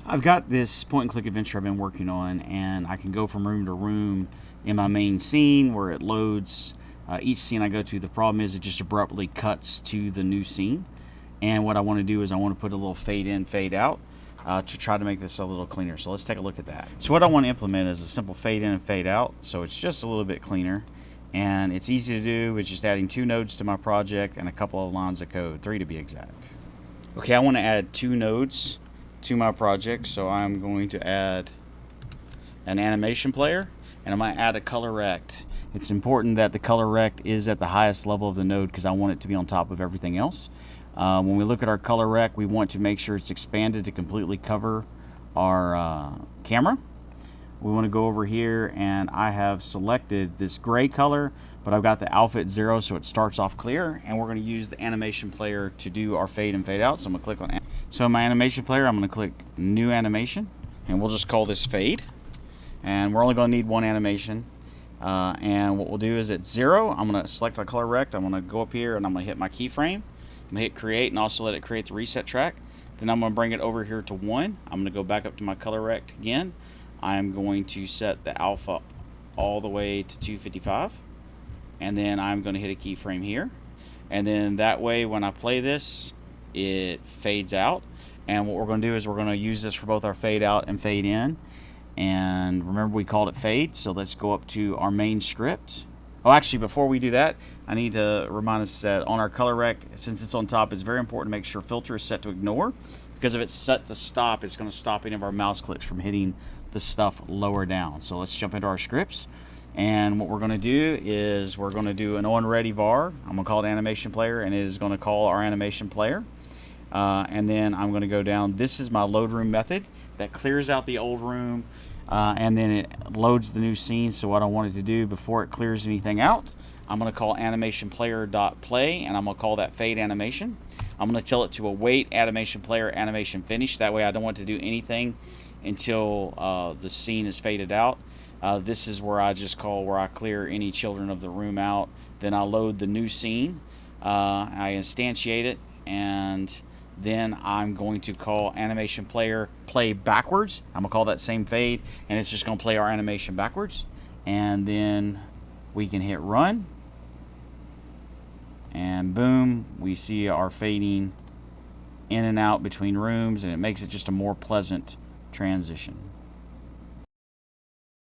I've got this point and click adventure I've been working on, and I can go from room to room in my main scene where it loads each scene I go to. The problem is it just abruptly cuts to the new scene, and what I want to do is I want to put a little fade in, fade out to try to make this a little cleaner. So let's take a look at that. So what I want to implement is a simple fade in and fade out, so it's just a little bit cleaner, and it's easy to do. It's just adding 2 nodes to my project and a couple of lines of code, 3 to be exact. Okay, I want to add 2 nodes to my project, so I'm going to add an AnimationPlayer, and I'm going to add a ColorRect. It's important that the ColorRect is at the highest level of the node because I want it to be on top of everything else. When we look at our ColorRect, we want to make sure it's expanded to completely cover our camera. We want to go over here, and I have selected this gray color, but I've got the alpha at 0, so it starts off clear, and we're going to use the AnimationPlayer to do our fade and fade out. So I'm going to click on So in my AnimationPlayer, I'm going to click New Animation, and we'll just call this Fade. And we're only going to need 1 animation. And what we'll do is at 0, I'm going to select my ColorRect. I'm going to go up here, and I'm going to hit my keyframe. I'm going to hit Create, and also let it create the reset track. Then I'm going to bring it over here to 1. I'm going to go back up to my ColorRect again. I'm going to set the alpha all the way to 255. And then I'm going to hit a keyframe here. And then that way, when I play this, it fades out. And what we're going to do is we're going to use this for both our fade out and fade in. And remember, we called it fade, so let's go up to our main script. Oh, actually, before we do that, I need to remind us that on our ColorRect, since it's on top, it's very important to make sure filter is set to ignore, because if it's set to stop, it's going to stop any of our mouse clicks from hitting the stuff lower down. So let's jump into our scripts. And what we're going to do is we're going to do an onReady var. I'm going to call it AnimationPlayer, and it is going to call our AnimationPlayer. And then I'm going to go down. This is my load room method that clears out the old room, and then it loads the new scene. So what I want it to do before it clears anything out, I'm going to call AnimationPlayer.play, and I'm going to call that fade animation. I'm going to tell it to await AnimationPlayer animation finish. That way I don't want to do anything until the scene is faded out. This is where I just call where I clear any children of the room out. Then I load the new scene. I instantiate it, and then I'm going to call AnimationPlayer play backwards. I'm going to call that same fade, and it's just going to play our animation backwards. And then we can hit run. And boom, we see our fading in and out between rooms, and it makes it just a more pleasant transition.